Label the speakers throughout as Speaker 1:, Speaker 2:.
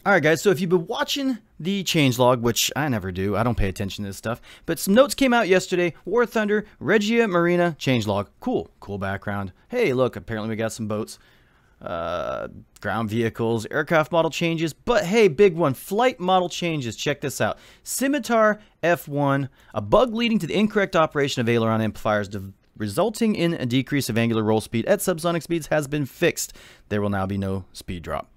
Speaker 1: Alright guys, so if you've been watching the changelog, which I never do, I don't pay attention to this stuff, but some notes came out yesterday. War Thunder, Regia Marina, changelog. Cool background. Hey look, apparently we got some boats, ground vehicles, aircraft model changes, but hey, big one, flight model changes. Check this out. Scimitar F1, a bug leading to the incorrect operation of aileron amplifiers resulting in a decrease of angular roll speed at subsonic speeds has been fixed. There will now be no speed drop.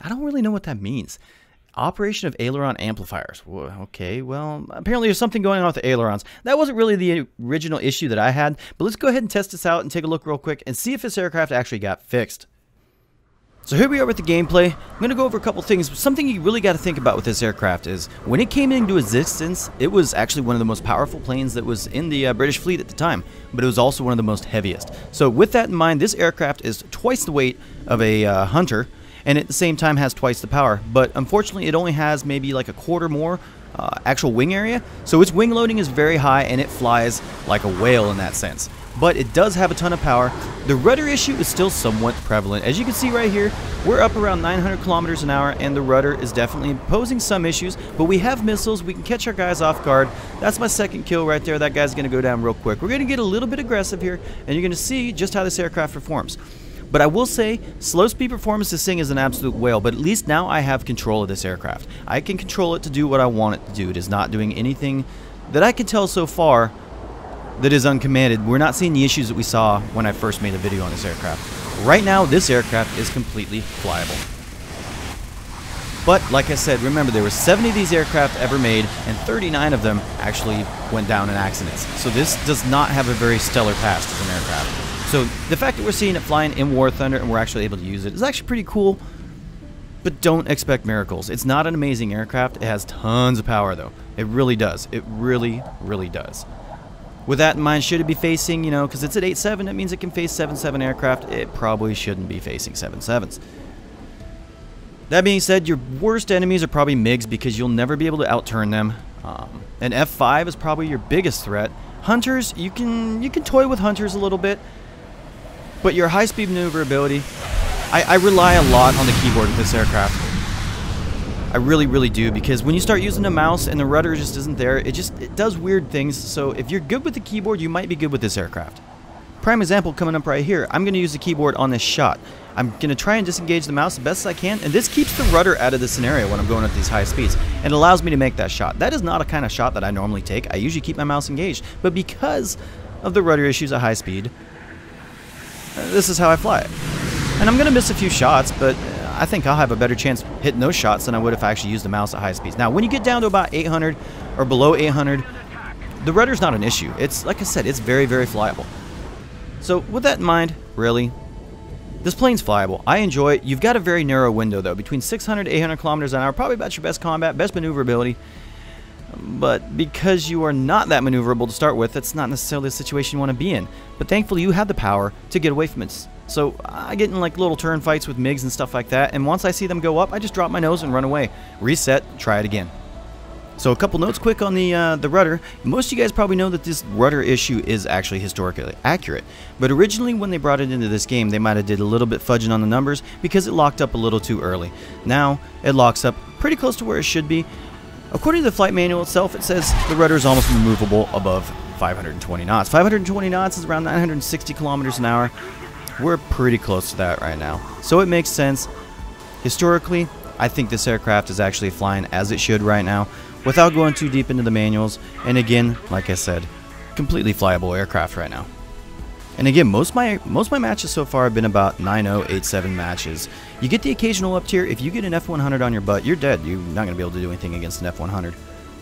Speaker 1: I don't really know what that means. Operation of aileron amplifiers. Okay, well, apparently there's something going on with the ailerons. That wasn't really the original issue that I had, but let's go ahead and test this out and take a look real quick and see if this aircraft actually got fixed. So here we are with the gameplay. I'm going to go over a couple things. Something you really got to think about with this aircraft is when it came into existence, it was actually one of the most powerful planes that was in the British fleet at the time, but it was also one of the most heaviest. So with that in mind, this aircraft is twice the weight of a Hunter, and at the same time has twice the power, but unfortunately it only has maybe like a quarter more actual wing area, so its wing loading is very high and it flies like a whale in that sense. But it does have a ton of power. The rudder issue is still somewhat prevalent. As you can see right here, we're up around 900 kilometers an hour and the rudder is definitely posing some issues, but we have missiles, we can catch our guys off guard. That's my second kill right there. That guy's going to go down real quick. We're going to get a little bit aggressive here and you're going to see just how this aircraft performs. But I will say, slow speed performance, this thing is an absolute whale, but at least now I have control of this aircraft. I can control it to do what I want it to do. It is not doing anything that I can tell so far that is uncommanded. We're not seeing the issues that we saw when I first made a video on this aircraft. Right now, this aircraft is completely flyable. But, like I said, remember there were 70 of these aircraft ever made, and 39 of them actually went down in accidents. So this does not have a very stellar past as an aircraft. So the fact that we're seeing it flying in War Thunder and we're actually able to use it is actually pretty cool, but don't expect miracles. It's not an amazing aircraft. It has tons of power though. It really does. It really, really does. With that in mind, should it be facing, because it's at 8.7, it means it can face 7.7 aircraft. It probably shouldn't be facing 7.7s. That being said, your worst enemies are probably MiGs because you'll never be able to outturn them. And F5 is probably your biggest threat. Hunters, you can toy with Hunters a little bit, but your high-speed maneuverability, I rely a lot on the keyboard with this aircraft. I really, really do, because when you start using a mouse and the rudder just isn't there, it does weird things. So if you're good with the keyboard, you might be good with this aircraft. Prime example coming up right here. I'm going to use the keyboard on this shot. I'm going to try and disengage the mouse the best I can, and this keeps the rudder out of the scenario when I'm going at these high speeds, and it allows me to make that shot. That is not a kind of shot that I normally take. I usually keep my mouse engaged, but because of the rudder issues at high speed, this is how I fly it. And I'm going to miss a few shots, but I think I'll have a better chance hitting those shots than I would if I actually used the mouse at high speeds. Now, when you get down to about 800 or below 800, the rudder's not an issue. It's, like I said, it's very, very flyable. So with that in mind, really, this plane's flyable. I enjoy it. You've got a very narrow window, though, between 600 to 800 kilometers an hour. Probably about your best combat, best maneuverability. But because you are not that maneuverable to start with, that's not necessarily the situation you want to be in. But thankfully, you have the power to get away from it. So I get in like little turn fights with MiGs and stuff like that, and once I see them go up, I just drop my nose and run away. Reset, try it again. So a couple notes quick on the rudder. Most of you guys probably know that this rudder issue is actually historically accurate. But originally when they brought it into this game, they might have did a little bit fudging on the numbers because it locked up a little too early. Now it locks up pretty close to where it should be. According to the flight manual itself, it says the rudder is almost removable above 520 knots. 520 knots is around 960 kilometers an hour. We're pretty close to that right now. So it makes sense. Historically, I think this aircraft is actually flying as it should right now without going too deep into the manuals. And again, like I said, completely flyable aircraft right now. And again, most of my matches so far have been about 9.0, 8.7 matches. You get the occasional up tier. If you get an F100 on your butt, you're dead. You're not going to be able to do anything against an F100.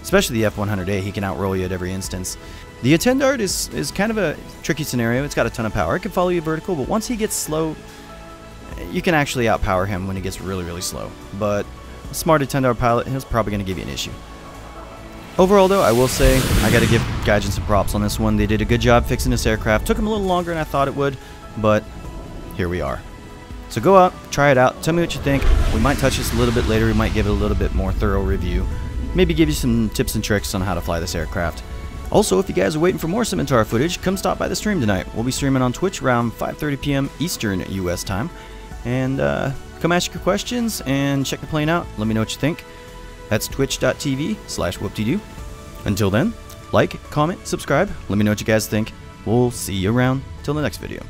Speaker 1: Especially the F100A, he can outroll you at every instance. The attendard is kind of a tricky scenario. It's got a ton of power. It can follow you vertical, but once he gets slow, you can actually outpower him when he gets really, really slow. But a smart attendard pilot is probably going to give you an issue. Overall, though, I will say I got to give Gaijin some props on this one. They did a good job fixing this aircraft. Took them a little longer than I thought it would, but here we are. So go out, try it out, tell me what you think. We might touch this a little bit later. We might give it a little bit more thorough review. Maybe give you some tips and tricks on how to fly this aircraft. Also, if you guys are waiting for more Scimitar footage, come stop by the stream tonight. We'll be streaming on Twitch around 5:30 p.m. Eastern US time. And come ask your questions and check the plane out. Let me know what you think. That's twitch.tv/WhooptieDo. Until then, like, comment, subscribe. Let me know what you guys think. We'll see you around till the next video.